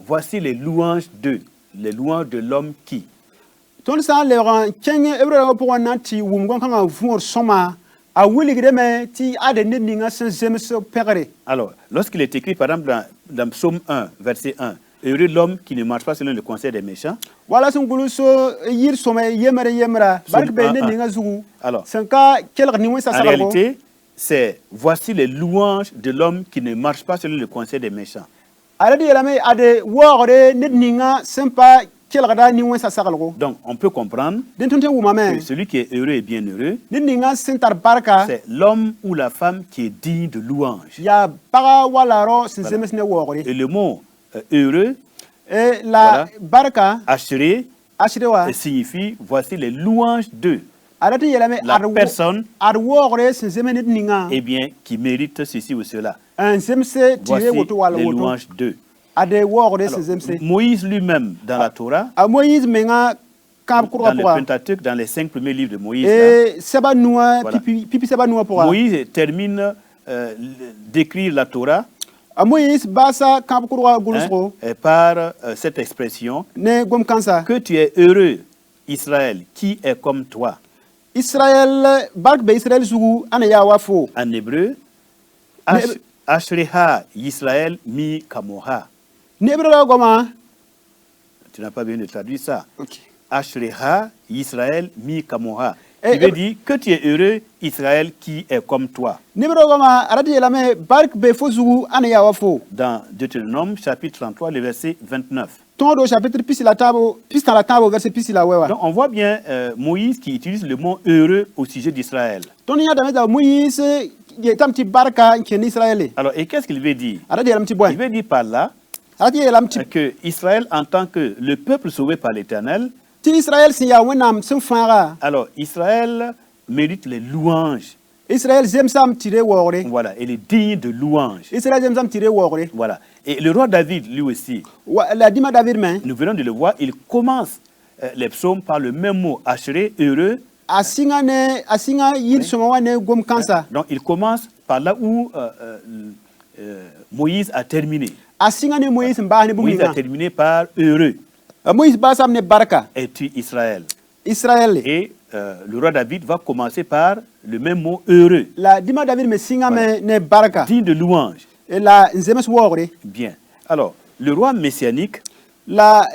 voici les louanges de l'homme qui. ton sa le ran kenge hébreu pour nanti wum gon kanga vur soma a wuli greme ti ade nit ninga sen zems pegre Alors, lorsqu'il est écrit par exemple dans Psaume 1, verset 1, heureux l'homme qui ne marche pas selon le conseil des méchants. wala sun gulu so yir some yemra bark be nit ninga zugu Alors, sen ka kel ni won sa en sa réalité, c'est voici les louanges de l'homme qui ne marche pas selon le conseil des méchants. aradi elame ade wore nit ninga sen pa kel gada ni won sa sa galgo Donc, on peut comprendre den tonte wuma que me celui qui est heureux et bienheureux, nit ninga sen tar barka c'est l'homme ou la femme qui est digne de louange. ya paga wala ro sen zems ne wore Et le mot heureux, la Voilà. barka ashré, ashrewa signifie voici les louanges de arati elame la personne ar wore sen zems nit ninga eh bien, qui mérite ceci ou cela. un zems Voici tire woto wala les woto louanges de. ade wore Alors, sen zems Moïse lui-même, dans la Torah, a Moïse menga kap dans kurwa le pourquoi Pentateuque, dans les 5 premiers livres de Moïse, là, et seba noa Voilà. pipi seba noa pourquoi Moïse termine d'écrire la Torah Moïse basa kamp kurwa gulsro et par cette expression ne gom kansa. que tu es heureux, Israël, qui est comme toi. Israël bark be Israël zugu ana ya wafo. En hébreu, Ashreha Israël mi kamoha. Ne bra goma. Tu n'as pas besoin de traduire ça. OK. Ashreha Israël mi kamoha. Eh, Qui veut dire que tu es heureux, Israël, qui est comme toi. Ne bra goma aradi elame bark be fo zugu ana ya wafo. Dans Deutéronome, chapitre 33, le verset 29. Tondo chapitre pisi la tabo, pisi la tabo verset pisi la wewa. Donc on voit bien Moïse qui utilise le mot heureux au sujet d'Israël. Toni ya dameta Moïse ye tamti barka ken Israël. Alors, et qu'est-ce qu'il veut dire? Aradi elam ti boy. Il veut dire par là Aradi elam ti que Israël, en tant que le peuple sauvé par l'Éternel, ti Israël si ya wenam sun fara. alors Israël mérite les louanges. Israël zemsam tire wore. Voilà, il est digne de louanges. Israël zemsam tire wore. Voilà. Et le roi David, lui aussi, La dima David men. nous venons de le voir, il commence les psaumes par le même mot, assuré, heureux. Asinga yir somawa ne gom kansa. Donc il commence par là où Moïse a terminé. Asinga ne Moïse mba ne Moïse a buminga. terminé par heureux. Moïse basam ne barka. Es-tu Israël? Israël. Et le roi David va commencer par le même mot, heureux, La dima David me singa me ne barka. digne de louange. Et la nzemes wore. Bien. Alors, le roi messianique, La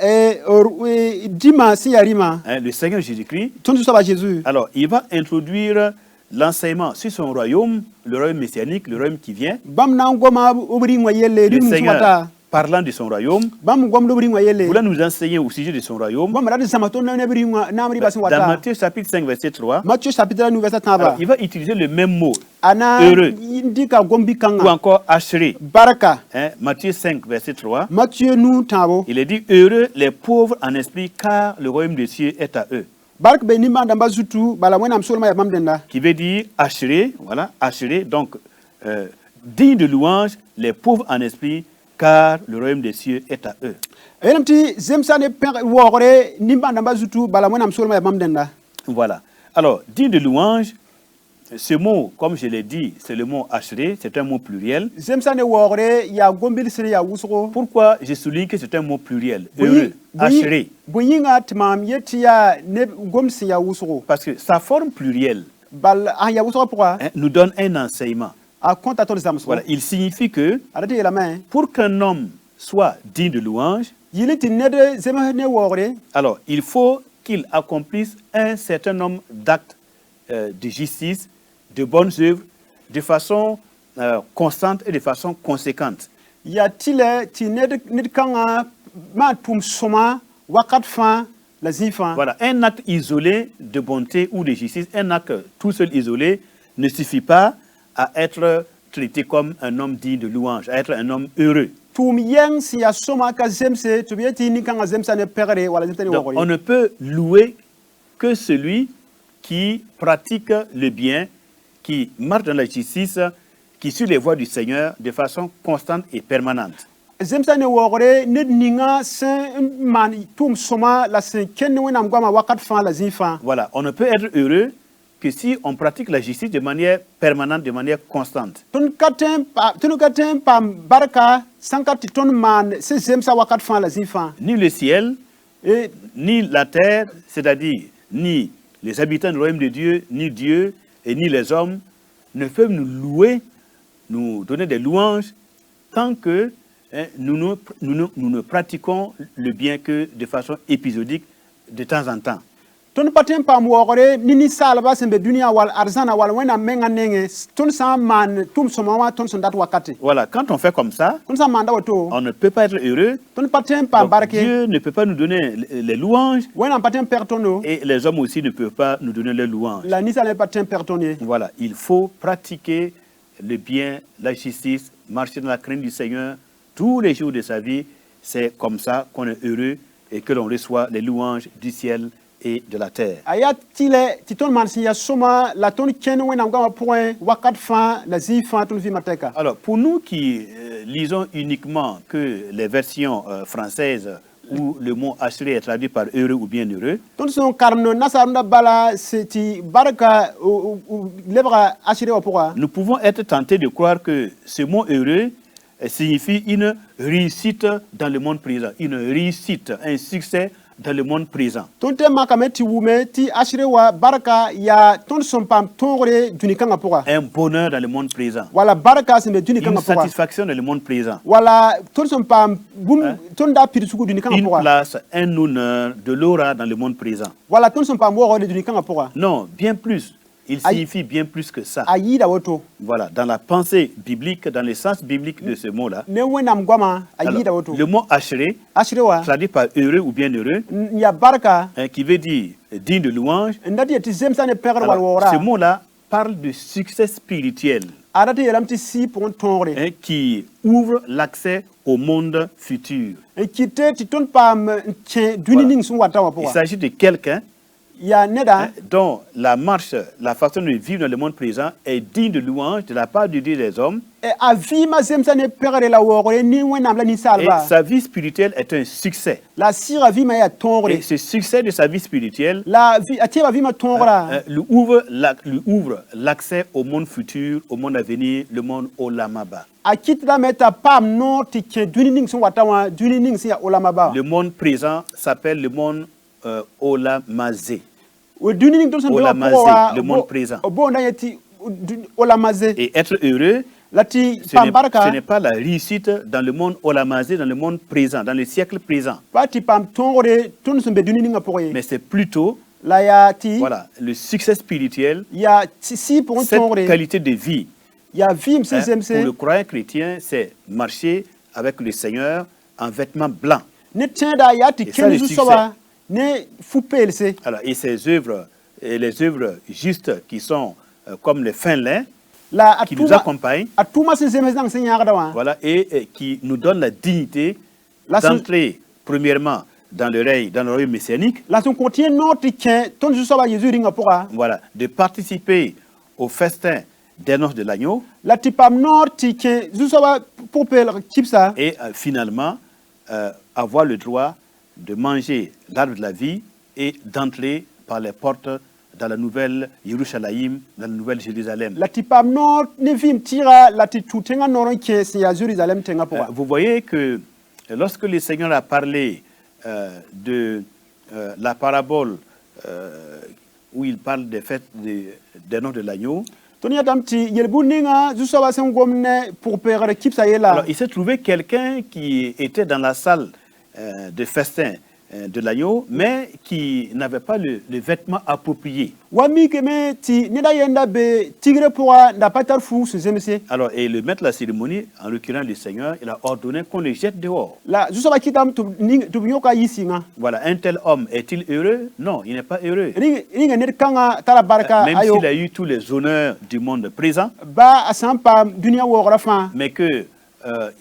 dima si yarima. hein, le Seigneur Jésus-Christ, Ton saba Jésus. alors il va introduire l'enseignement sur son royaume, le royaume messianique, le royaume qui vient. Bam na ngoma obri ngoyele Le rim Seigneur, sumata. parlant de son royaume, Bam ngom obri ngoyele. voulait nous enseigner au sujet de son royaume. Bam radi samato na ne bri na amri basin Dans wata. Matthieu chapitre 5, verset 3, Matthieu chapitre 9 verset alors, 3. il va utiliser le même mot, Ana heureux. indika gombi ou kanga. encore assuré. Baraka. Hein, Matthieu 5, verset 3, Matthieu nous tabo. il est dit heureux les pauvres en esprit, car le royaume des cieux est à eux. Bark be nimba ndamba zutu bala mwenam solma ya mamdenda. Qui veut dire assuré, voilà, assuré, donc digne de louange, les pauvres en esprit, car le royaume des cieux est à eux. Elamti zemsa ne per wore nimba ndamba zutu bala mwenam solma ya mamdenda. Voilà. Alors, digne de louange, ce mot, comme je l'ai dit, c'est le mot assuré, c'est un mot pluriel. Zemsa ne wore ya gombil sene ya wusro. Pourquoi je souligne que c'est un mot pluriel? Heureux, assuré. Buyinga tmam yetia ne gomsi ya wusro. Parce que sa forme plurielle, Bal ah ya wusro pourquoi? hein, nous donne un enseignement. A compte ton zamso. Voilà. Il signifie que Arati la main. pour qu'un homme soit digne de louange, Yiliti ne de zema ne wore. alors il faut qu'il accomplisse un certain nombre d'actes de justice, de bonnes œuvres, de façon constante et de façon conséquente. Ya tile ti ne kanga ma tum soma wakat fa la zifa. Voilà, un acte isolé de bonté ou de justice, un acte tout seul isolé ne suffit pas à être traité comme un homme digne de louange, à être un homme heureux. Tum yang si ya soma ka zemse tu bieti ni kanga zemsa ne perdre wala zemsa ne Donc, on wore. ne peut louer que celui qui pratique le bien, qui marche dans la justice, qui suit les voies du Seigneur de façon constante et permanente. Zemsa ne wore ne ninga sen man tum soma la sen ken wenam gwa ma wakat fa la zifa. Voilà, on ne peut être heureux que si on pratique la justice de manière permanente, de manière constante. Ton katen pa baraka sankati ton man se zemsa wakat fa la zifa. Ni le ciel, Et ni la terre, c'est-à-dire ni les habitants du royaume de Dieu, ni Dieu et ni les hommes ne peuvent nous louer, nous donner des louanges tant que nous ne pratiquons le bien que de façon épisodique de temps en temps. ton paten pa wore nini salba sembe dunia wal arzana wal wena menga nenge ton sa man tum soma wa ton sondat wakati. Voilà, quand on fait comme ça, Ton sa manda wato. on ne peut pas être heureux. Ton paten pa Donc, barke. Dieu ne peut pas nous donner les louanges Wena paten pertono. et les hommes aussi ne peuvent pas nous donner les louanges. La nisa ne paten pertonné. Voilà, il faut pratiquer le bien, la justice, marcher dans la crainte du Seigneur tous les jours de sa vie. C'est comme ça qu'on est heureux et que l'on reçoit les louanges du ciel et de la terre. Aya tile titon man si ya soma la ton ken wena ngwa point wakat fa la zifa ton fi mateka. Alors, pour nous qui lisons uniquement que les versions françaises où le mot assuré est traduit par heureux ou bien heureux, Ton son karno nasarunda bala seti baraka lebra assuré wa pourquoi? nous pouvons être tentés de croire que ce mot heureux signifie une réussite dans le monde présent, une réussite, un succès dans le monde présent. Tonte makame ti wume ti ashrewa baraka ya ton son pam tongre duni kanga poka. Un bonheur dans le monde présent. Wala baraka sembe duni kanga Une poka. satisfaction dans le monde présent. Wala ton son pam bum ton da pirisuku duni kanga Une poka. place, un honneur, de l'aura dans le monde présent. Wala ton son pam wo de duni kanga poka. Non, bien plus. Il signifie bien plus que ça. Ayida woto. Voilà, dans la pensée biblique, dans le sens biblique de ce mot-là. Ne wenam gwama ayida Alors, woto. le mot ashre, Ashrewa traduit par heureux ou bienheureux, ya baraka qui veut dire digne de louange. ndati ti zemsa ne pegre wal Alors, wora. ce mot-là parle de succès spirituel Arati yelam ti si pour tongre. qui ouvre l'accès au monde futur. Kite ti ton pam tien duni ning sun wata wa Il poka. s'agit de quelqu'un Ya neda dont la marche, la façon de vivre dans le monde présent est digne de louange de la part de Dieu des hommes. avima zemsa ne pegre la wora ni wenam la ni Et salba. sa vie spirituelle est un succès. La sira vima ya tongre. Et ce succès de sa vie spirituelle La vie atiba vima tongra. lui ouvre l'accès au monde futur, au monde à venir, le monde Olamaba. Akit la meta pam no ti ke duni ning sun wata wa duni ning si ya olamaba. Le monde présent s'appelle le monde Olamazé. O duni ning ton son Olamazé, le monde présent. Bo na yeti olamaze. Et être heureux, Lati ce pam n'est baraka. pas la réussite dans le monde Olamazé, dans le monde présent, dans le siècle présent. Pati pam tongre ton son be duni ning apoye. Mais c'est plutôt La ya ti voilà, le succès spirituel, ya si pour cette tongre. qualité de vie. Ya vim se Hein, zemse. pour le croyant chrétien, c'est marcher avec le Seigneur en vêtements blancs. Ne tenda ya ti Et ça, le kenzu succès. soba ne fupelse. Alors, et ces œuvres, et les œuvres justes qui sont comme les fins lins, La qui nous atuma accompagnent, atuma se zemse nang se nyaga dawa. voilà, et qui nous donnent la dignité La son- d'entrer, premièrement, dans le royaume messianique, La son contient non ti ken ton zu soba yezu ringa poka. voilà, de participer au festin des noces de l'agneau, La ti pam nor ti ken zu soba popel kipsa. et finalement, avoir le droit de manger l'arbre de la vie et d'entrer par les portes dans la nouvelle Yerushalayim, dans la nouvelle Jérusalem. La ti pam nor ne vim tira la ti tutenga noron ke si ya Jerusalem tenga poka. Vous voyez que lorsque le Seigneur a parlé de la parabole où il parle des fêtes des noces de l'agneau, Toni adam ti yelbu ninga zu soba sen gomne pour pegre kipsa yela. alors il s'est trouvé quelqu'un qui était dans la salle de festin de l'agneau, mais qui n'avait pas le vêtement approprié. Wami keme ti nida yenda be tigre poka nda patar fu su zemse. Alors, et le maître de la cérémonie, en l'occurrence le Seigneur, il a ordonné qu'on le jette dehors. La zu soba kitam tu nyoka yisinga. Voilà, un tel homme est-il heureux? Non, il n'est pas heureux. Ringa net kanga tara baraka Même ayo s'il a eu tous les honneurs du monde présent, ba asampa dunia wogora fa. mais que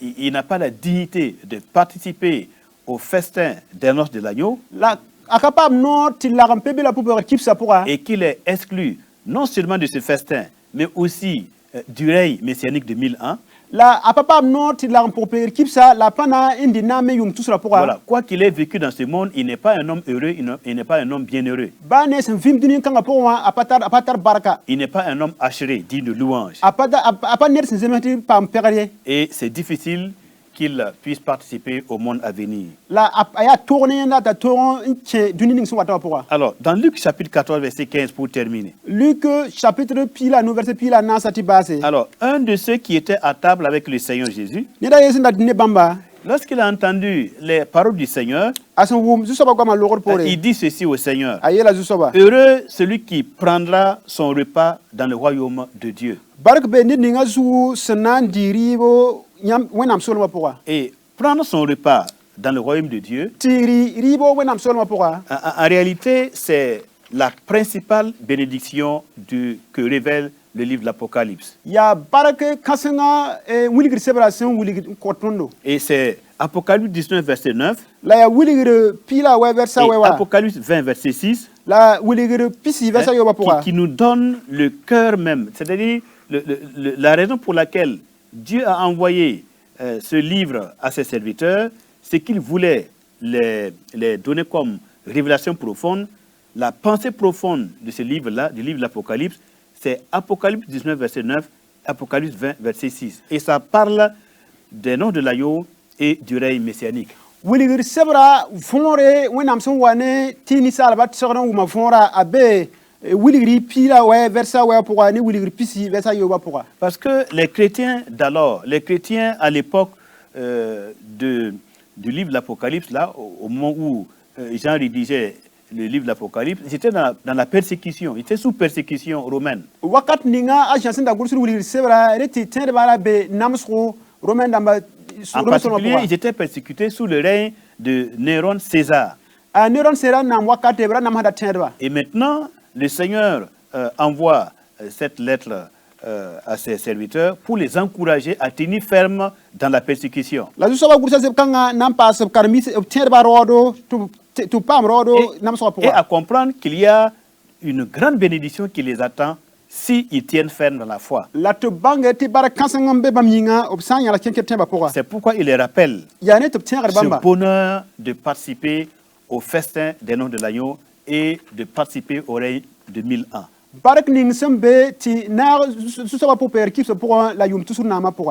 il n'a pas la dignité de participer au festin des noces de l'agneau La akapa no ti la rampe la pour pegre kipsa poka. et qu'il est exclu non seulement de ce festin, mais aussi du règne messianique de 1000 ans. La apapa no ti la rampe pegre kipsa la pana indi na me yung tusra poka. Voilà, quoi qu'il ait vécu dans ce monde, il n'est pas un homme heureux, il n'est pas un homme bienheureux. Ba ne sen vim dunia kanga poka apatar baraka. Il n'est pas un homme acharé, digne de louange. Apa ner sen zemeti pam pegre. Et c'est difficile qu'il puisse participer au monde à venir. La aya tourner na ta tourne che dunia ning sun wata poka. Alors, dans Luc chapitre 14, verset 15, pour terminer. Luc chapitre pila no verset pila na sati base. Alors, un de ceux qui étaient à table avec le Seigneur Jésus, Nida yesin da dine bamba. lorsqu'il a entendu les paroles du Seigneur, Asan wum zu soba goma logor pore. il dit ceci au Seigneur: Ayela zu soba. heureux celui qui prendra son repas dans le royaume de Dieu. Bark be ni ninga zu senan diribo nyam wenam solma poka. Et prendre son repas dans le royaume de Dieu, Tiri ribo wenam solma poka. en réalité, c'est la principale bénédiction que révèle le livre de l'Apocalypse. Ya barake kasenga wiligir sebration wiligir kotondo. Et c'est Apocalypse 19, verset 9, La ya wiligir pila we versa et we wa. Apocalypse 20, verset 6, La wiligir pisi versa yo ba poka. qui nous donne le cœur même, c'est-à-dire la raison pour laquelle Dieu a envoyé ce livre à ses serviteurs, c'est qu'il voulait les donner comme révélation profonde. La pensée profonde de ce livre-là, du livre de l'Apocalypse, c'est Apocalypse 19, verset 9, Apocalypse 20, verset 6. Et ça parle des noms de l'agneau et du règne messianique. Willigir sebra fongre wenam son wane tini salba tsogna wuma fongra abe willigri pila ouais versa ouais pour ani willigri pisi versa yoba pour. Parce que les chrétiens d'alors, les chrétiens à l'époque du livre de l'Apocalypse, là, au moment où Jean rédigeait le livre de l'Apocalypse, ils étaient dans la persécution, ils étaient sous persécution romaine. Wakat ninga ajansin da gursul willigri sebra reti tendra be namsro romain damba. En particulier, ils étaient persécutés sous le règne de Néron César. Et maintenant, le Seigneur envoie cette lettre à ses serviteurs pour les encourager à tenir ferme dans la persécution. Et à comprendre qu'il y a une grande bénédiction qui les attend s'ils tiennent ferme dans la foi. C'est pourquoi il les rappelle ce bonheur de participer au festin des noms de l'agneau et de participer au règne de 1000 ans.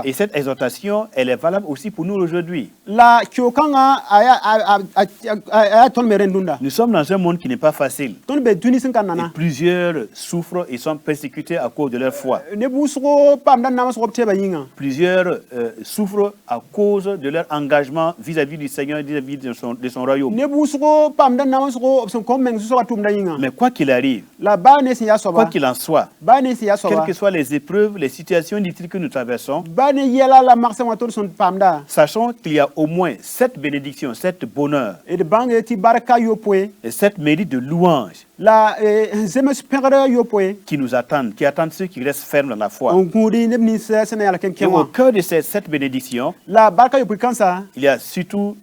Et cette exhortation, elle est valable aussi pour nous aujourd'hui. Nous sommes dans un monde qui n'est pas facile. Et plusieurs souffrent et sont persécutés à cause de leur foi. Plusieurs souffrent à cause de leur engagement vis-à-vis du Seigneur et vis-à-vis de son royaume. Mais quoi qu'il arrive, quoi qu'il en soit, quelles que soient les épreuves, les situations difficiles que nous traversons, sachons qu'il y a au moins 7 bénédictions, 7 bonheurs, et 7 mérites de louange qui nous attendent, qui attendent ceux qui restent fermes dans la foi. Et au cœur de ces 7 bénédictions, il y a surtout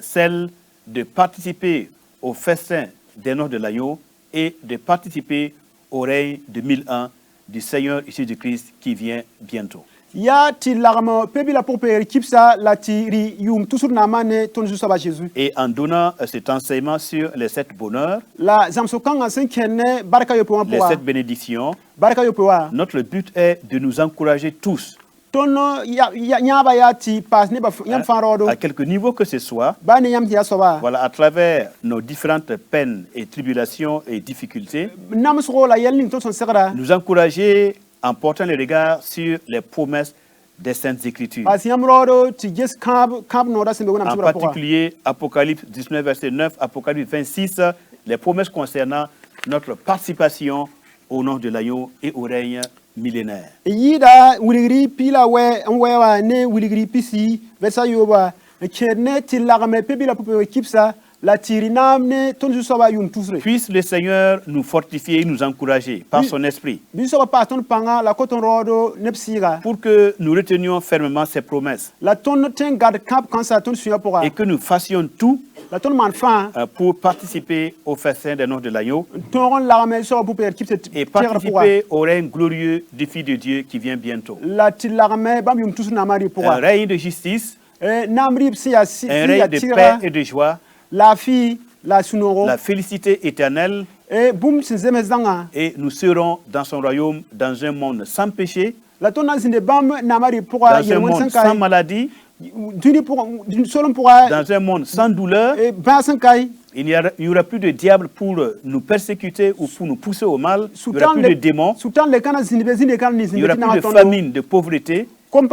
celle de participer au festin des noms de l'agneau et de participer au règne de 1000 ans du Seigneur Jésus-Christ qui vient bientôt. Et en donnant cet enseignement sur les 7 bonheurs, les 7 bénédictions, notre but est de nous encourager tous, à quelque niveau que ce soit, voilà, à travers nos différentes peines et tribulations et difficultés, nous encourager en portant le regard sur les promesses des Saintes Écritures. En particulier, Apocalypse 19, verset 9, Apocalypse 26, les promesses concernant notre participation au nom de l'agneau et au règne millénaire. Puisse le Seigneur nous fortifier et nous encourager par son esprit pour que nous retenions fermement ses promesses et que nous fassions tout pour participer au festin des noms de l'agneau et participer au règne glorieux du Fils de Dieu qui vient bientôt. Un règne de justice, un règne de paix et de joie, la félicité éternelle, et nous serons dans son royaume dans un monde sans péché, dans un monde sans maladie, dans un monde sans douleur. Il n'y aura plus de diable pour nous persécuter ou pour nous pousser au mal. Il n'y aura plus de démons. Il n'y aura plus de famine, de pauvreté. Il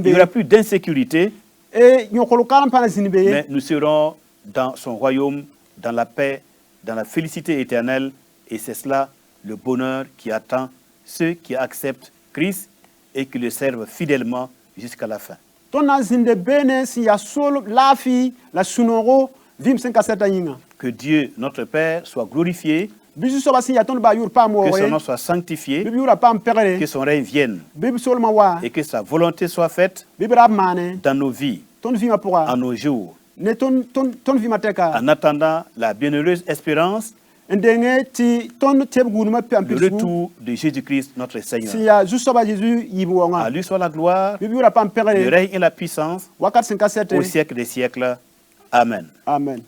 n'y aura plus d'insécurité. Mais nous serons dans son royaume, dans la paix, dans la félicité éternelle. Et c'est cela le bonheur qui attend ceux qui acceptent Christ et qui le servent fidèlement jusqu'à la fin. Que Dieu, notre Père, soit glorifié, que son nom soit sanctifié, que son règne vienne et que sa volonté soit faite dans nos vies, en nos jours, en attendant la bienheureuse espérance le retour de Jésus-Christ, notre Seigneur. À lui soit la gloire, le règne et la puissance au siècle des siècles. Amen. Amen.